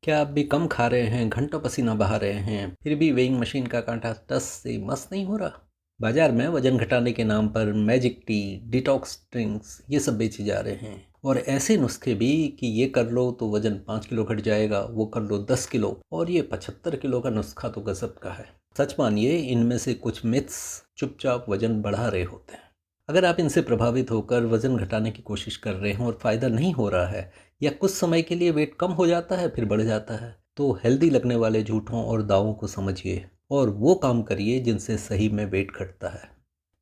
क्या आप भी कम खा रहे हैं, घंटों पसीना बहा रहे हैं, फिर भी वेइंग मशीन का कांटा टस से मस नहीं हो रहा? बाजार में वजन घटाने के नाम पर मैजिक टी, डिटॉक्स ड्रिंक्स ये सब बेचे जा रहे हैं। और ऐसे नुस्खे भी कि ये कर लो तो वजन 5 किलो घट जाएगा, वो कर लो 10 किलो, और ये 75 किलो का नुस्खा तो गजब का है। सच मानिए, इनमें से कुछ मिथ्स चुपचाप वजन बढ़ा रहे होते हैं। अगर आप इनसे प्रभावित होकर वजन घटाने की कोशिश कर रहे हैं और फ़ायदा नहीं हो रहा है, या कुछ समय के लिए वेट कम हो जाता है फिर बढ़ जाता है, तो हेल्दी लगने वाले झूठों और दावों को समझिए और वो काम करिए जिनसे सही में वेट घटता है।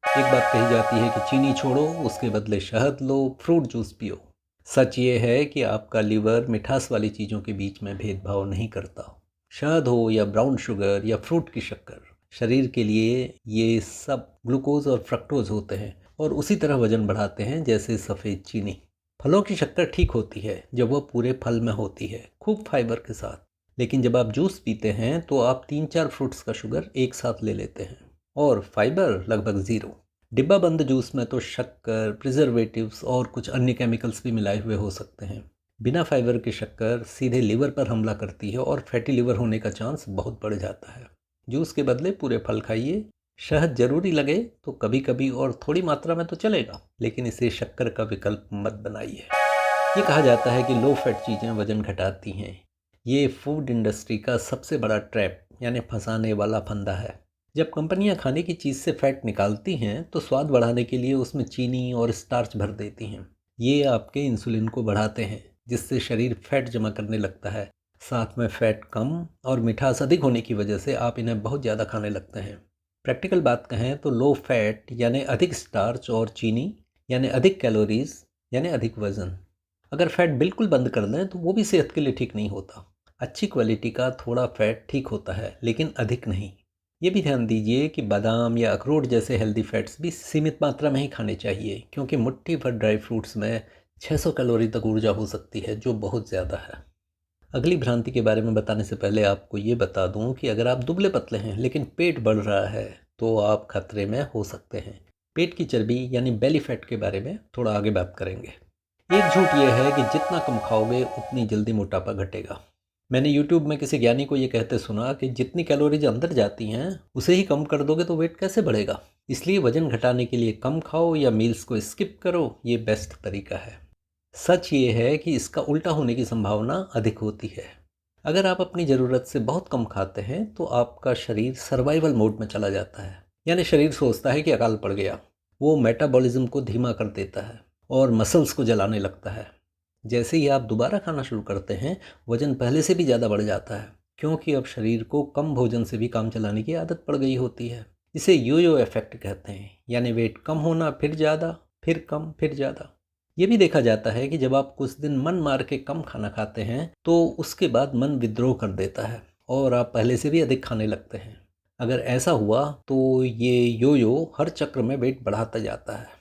एक बात कही जाती है कि चीनी छोड़ो, उसके बदले शहद लो, फ्रूट जूस पियो। सच ये है कि आपका लीवर मिठास वाली चीज़ों के बीच में भेदभाव नहीं करता। शहद हो या ब्राउन शुगर या फ्रूट की शक्कर, शरीर के लिए ये सब ग्लूकोज और फ्रक्टोज होते हैं और उसी तरह वजन बढ़ाते हैं जैसे सफ़ेद चीनी। फलों की शक्कर ठीक होती है जब वह पूरे फल में होती है, खूब फाइबर के साथ। लेकिन जब आप जूस पीते हैं तो आप 3-4 फ्रूट्स का शुगर एक साथ ले लेते हैं और फाइबर लगभग ज़ीरो। डिब्बा बंद जूस में तो शक्कर, प्रिजर्वेटिव्स और कुछ अन्य केमिकल्स भी मिलाए हुए हो सकते हैं। बिना फाइबर की शक्कर सीधे लीवर पर हमला करती है और फैटी लिवर होने का चांस बहुत बढ़ जाता है। जूस के बदले पूरे फल खाइए। शहद जरूरी लगे तो कभी कभी और थोड़ी मात्रा में तो चलेगा, लेकिन इसे शक्कर का विकल्प मत बनाइए। ये कहा जाता है कि लो फैट चीज़ें वजन घटाती हैं। ये फूड इंडस्ट्री का सबसे बड़ा ट्रैप यानी फंसाने वाला फंदा है। जब कंपनियां खाने की चीज़ से फैट निकालती हैं तो स्वाद बढ़ाने के लिए उसमें चीनी और स्टार्च भर देती हैं। ये आपके इंसुलिन को बढ़ाते हैं, जिससे शरीर फैट जमा करने लगता है। साथ में फैट कम और मिठास अधिक होने की वजह से आप इन्हें बहुत ज़्यादा खाने लगते हैं। प्रैक्टिकल बात कहें तो लो फैट यानी अधिक स्टार्च और चीनी यानी अधिक कैलोरीज यानी अधिक वज़न। अगर फैट बिल्कुल बंद कर दें तो वो भी सेहत के लिए ठीक नहीं होता। अच्छी क्वालिटी का थोड़ा फैट ठीक होता है, लेकिन अधिक नहीं। ये भी ध्यान दीजिए कि बादाम या अखरोट जैसे हेल्दी फैट्स भी सीमित मात्रा में ही खाने चाहिए, क्योंकि मुट्ठी भर ड्राई फ्रूट्स में 600 कैलोरी तक ऊर्जा हो सकती है, जो बहुत ज़्यादा है। अगली भ्रांति के बारे में बताने से पहले आपको ये बता दूं कि अगर आप दुबले पतले हैं लेकिन पेट बढ़ रहा है तो आप खतरे में हो सकते हैं। पेट की चर्बी यानी बेली फैट के बारे में थोड़ा आगे बात करेंगे। एक झूठ यह है कि जितना कम खाओगे उतनी जल्दी मोटापा घटेगा। मैंने यूट्यूब में किसी ज्ञानी को ये कहते सुना कि जितनी कैलोरीज अंदर जाती हैं उसे ही कम कर दोगे तो वेट कैसे बढ़ेगा। इसलिए वजन घटाने के लिए कम खाओ या मील्स को स्किप करो, ये बेस्ट तरीका है। सच ये है कि इसका उल्टा होने की संभावना अधिक होती है। अगर आप अपनी ज़रूरत से बहुत कम खाते हैं तो आपका शरीर सर्वाइवल मोड में चला जाता है, यानी शरीर सोचता है कि अकाल पड़ गया। वो मेटाबॉलिज्म को धीमा कर देता है और मसल्स को जलाने लगता है। जैसे ही आप दोबारा खाना शुरू करते हैं, वजन पहले से भी ज़्यादा बढ़ जाता है, क्योंकि अब शरीर को कम भोजन से भी काम चलाने की आदत पड़ गई होती है। इसे यो-यो इफेक्ट कहते हैं, यानी वेट कम होना, फिर ज़्यादा, फिर कम, फिर ज़्यादा। ये भी देखा जाता है कि जब आप कुछ दिन मन मार के कम खाना खाते हैं तो उसके बाद मन विद्रोह कर देता है और आप पहले से भी अधिक खाने लगते हैं। अगर ऐसा हुआ तो ये यो यो हर चक्र में वेट बढ़ाता जाता है।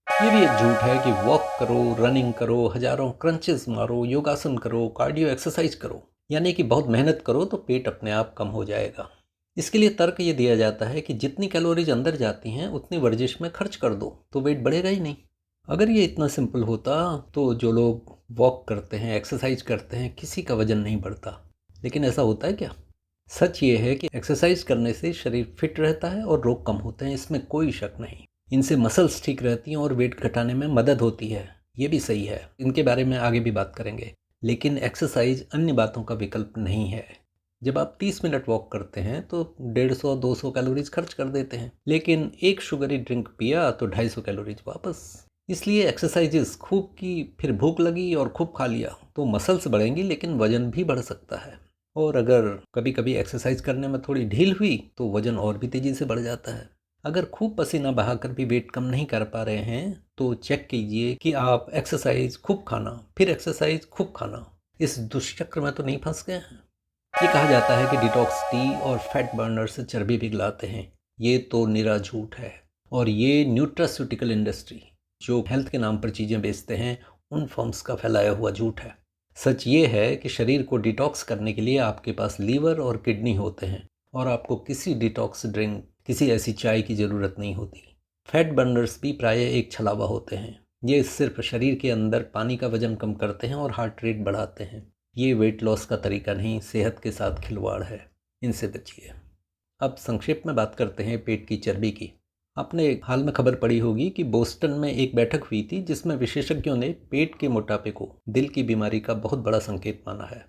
ये भी एक झूठ है कि वॉक करो, रनिंग करो, हजारों क्रंचेस मारो, योगासन करो, कार्डियो एक्सरसाइज करो, यानी कि बहुत मेहनत करो तो पेट अपने आप कम हो जाएगा। इसके लिए तर्क ये दिया जाता है कि जितनी कैलोरीज अंदर जाती हैं उतनी वर्जिश में खर्च कर दो तो वेट बढ़ेगा ही नहीं। अगर ये इतना सिंपल होता तो जो लोग वॉक करते हैं, एक्सरसाइज करते हैं, किसी का वजन नहीं बढ़ता। लेकिन ऐसा होता है क्या? सच ये है कि एक्सरसाइज करने से शरीर फिट रहता है और रोग कम होते हैं, इसमें कोई शक नहीं। इनसे मसल्स ठीक रहती हैं और वेट घटाने में मदद होती है, ये भी सही है। इनके बारे में आगे भी बात करेंगे। लेकिन एक्सरसाइज अन्य बातों का विकल्प नहीं है। जब आप 30 मिनट वॉक करते हैं तो 150-200 कैलोरीज खर्च कर देते हैं, लेकिन एक शुगरी ड्रिंक पिया तो 250 कैलोरीज वापस। इसलिए एक्सरसाइजेस खूब की, फिर भूख लगी और खूब खा लिया तो मसल्स बढ़ेंगी, लेकिन वजन भी बढ़ सकता है। और अगर कभी कभी एक्सरसाइज करने में थोड़ी ढील हुई तो वजन और भी तेज़ी से बढ़ जाता है। अगर खूब पसीना बहाकर भी वेट कम नहीं कर पा रहे हैं तो चेक कीजिए कि आप एक्सरसाइज खूब खाना फिर एक्सरसाइज खूब खाना, इस दुष्चक्र में तो नहीं फंस गए हैं। ये कहा जाता है कि डिटॉक्स टी और फैट बर्नर से चर्बी पिघलाते हैं। ये तो निरा झूठ है। और ये न्यूट्रास्यूटिकल इंडस्ट्री जो हेल्थ के नाम पर चीज़ें बेचते हैं, उन फर्म्स का फैलाया हुआ झूठ है। सच ये है कि शरीर को डिटॉक्स करने के लिए आपके पास लीवर और किडनी होते हैं और आपको किसी डिटॉक्स ड्रिंक, किसी ऐसी चाय की ज़रूरत नहीं होती। फैट बर्नर्स भी प्रायः एक छलावा होते हैं। ये सिर्फ शरीर के अंदर पानी का वजन कम करते हैं और हार्ट रेट बढ़ाते हैं। ये वेट लॉस का तरीका नहीं, सेहत के साथ खिलवाड़ है, इनसे बचिए। अब संक्षेप में बात करते हैं पेट की चर्बी की। आपने हाल में खबर पड़ी होगी कि बोस्टन में एक बैठक हुई थी जिसमें विशेषज्ञों ने पेट के मोटापे को दिल की बीमारी का बहुत बड़ा संकेत माना है।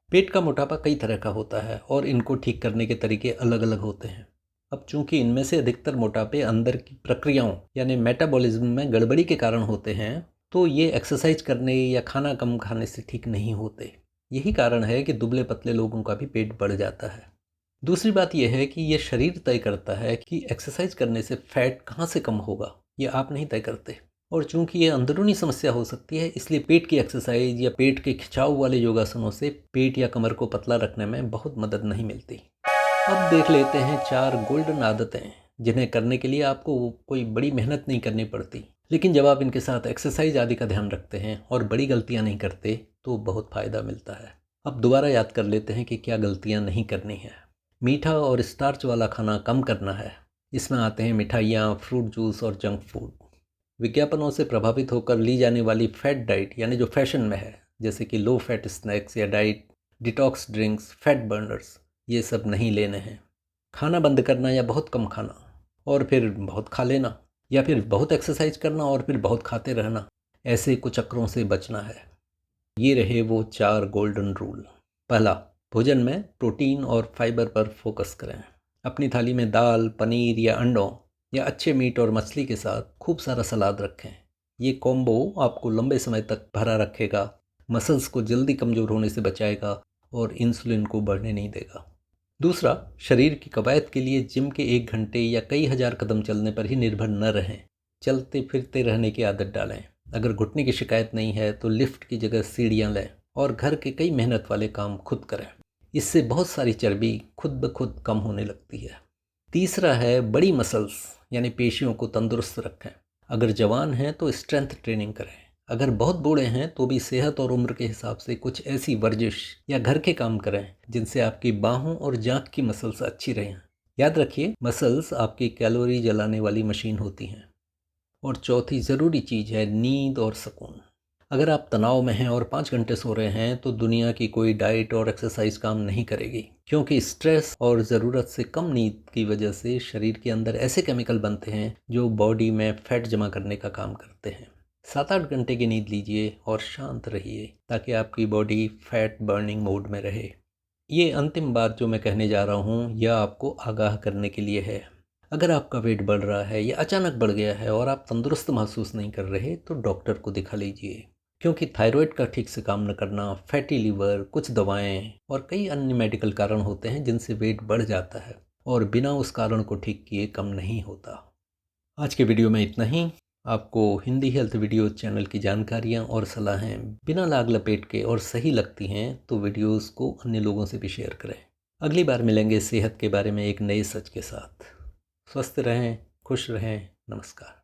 पेट का मोटापा कई तरह का होता है और इनको ठीक करने के तरीके अलग अलग होते हैं। अब चूंकि इनमें से अधिकतर मोटापे अंदर की प्रक्रियाओं यानी मेटाबॉलिज्म में गड़बड़ी के कारण होते हैं, तो ये एक्सरसाइज करने या खाना कम खाने से ठीक नहीं होते। यही कारण है कि दुबले पतले लोगों का भी पेट बढ़ जाता है। दूसरी बात यह है कि ये शरीर तय करता है कि एक्सरसाइज करने से फैट कहाँ से कम होगा, ये आप नहीं तय करते। और चूंकि ये अंदरूनी समस्या हो सकती है, इसलिए पेट की एक्सरसाइज या पेट के खिंचाव वाले योगासनों से पेट या कमर को पतला रखने में बहुत मदद नहीं मिलती। अब देख लेते हैं 4 गोल्डन आदतें जिन्हें करने के लिए आपको कोई बड़ी मेहनत नहीं करनी पड़ती, लेकिन जब आप इनके साथ एक्सरसाइज आदि का ध्यान रखते हैं और बड़ी गलतियां नहीं करते तो बहुत फ़ायदा मिलता है। अब दोबारा याद कर लेते हैं कि क्या गलतियां नहीं करनी है। मीठा और स्टार्च वाला खाना कम करना है। इसमें आते हैं मिठाइयाँ, फ्रूट जूस और जंक फूड। विज्ञापनों से प्रभावित होकर ली जाने वाली फैट डाइट यानी जो फैशन में है, जैसे कि लो फैट स्नैक्स या diet, detox drinks, fat Berners, ये सब नहीं लेने हैं। खाना बंद करना या बहुत कम खाना और फिर बहुत खा लेना, या फिर बहुत एक्सरसाइज करना और फिर बहुत खाते रहना, ऐसे कुचक्रों से बचना है। ये रहे वो 4 गोल्डन रूल। पहला, भोजन में प्रोटीन और फाइबर पर फोकस करें। अपनी थाली में दाल, पनीर या अंडों या अच्छे मीट और मछली के साथ खूब सारा सलाद रखें। ये कॉम्बो आपको लंबे समय तक भरा रखेगा, मसल्स को जल्दी कमज़ोर होने से बचाएगा और इंसुलिन को बढ़ने नहीं देगा। दूसरा, शरीर की कवायद के लिए जिम के 1 घंटे या कई हज़ार कदम चलने पर ही निर्भर न रहें। चलते फिरते रहने की आदत डालें। अगर घुटने की शिकायत नहीं है तो लिफ्ट की जगह सीढ़ियाँ लें और घर के कई मेहनत वाले काम खुद करें। इससे बहुत सारी चर्बी खुद ब खुद कम होने लगती है। तीसरा है बड़ी मसल्स यानी पेशियों को तंदुरुस्त रखें। अगर जवान हैं तो स्ट्रेंथ ट्रेनिंग करें। अगर बहुत बूढ़े हैं तो भी सेहत और उम्र के हिसाब से कुछ ऐसी वर्जिश या घर के काम करें जिनसे आपकी बाहों और जांघ की मसल्स अच्छी रहें। याद रखिए, मसल्स आपकी कैलोरी जलाने वाली मशीन होती हैं। और चौथी ज़रूरी चीज़ है नींद और सुकून। अगर आप तनाव में हैं और 5 घंटे सो रहे हैं तो दुनिया की कोई डाइट और एक्सरसाइज काम नहीं करेगी, क्योंकि स्ट्रेस और ज़रूरत से कम नींद की वजह से शरीर के अंदर ऐसे केमिकल बनते हैं जो बॉडी में फैट जमा करने का काम करते हैं। 7-8 घंटे की नींद लीजिए और शांत रहिए ताकि आपकी बॉडी फैट बर्निंग मोड में रहे। ये अंतिम बात जो मैं कहने जा रहा हूँ यह आपको आगाह करने के लिए है। अगर आपका वेट बढ़ रहा है या अचानक बढ़ गया है और आप तंदुरुस्त महसूस नहीं कर रहे तो डॉक्टर को दिखा लीजिए, क्योंकि थायराइड का ठीक से काम न करना, फैटी लीवर, कुछ दवाएं और कई अन्य मेडिकल कारण होते हैं जिनसे वेट बढ़ जाता है और बिना उस कारण को ठीक किए कम नहीं होता। आज के वीडियो में इतना ही। आपको हिंदी हेल्थ वीडियो चैनल की जानकारियाँ और सलाहें बिना लाग लपेट के और सही लगती हैं तो वीडियोज़ को अन्य लोगों से भी शेयर करें। अगली बार मिलेंगे सेहत के बारे में एक नए सच के साथ। स्वस्थ रहें, खुश रहें। नमस्कार।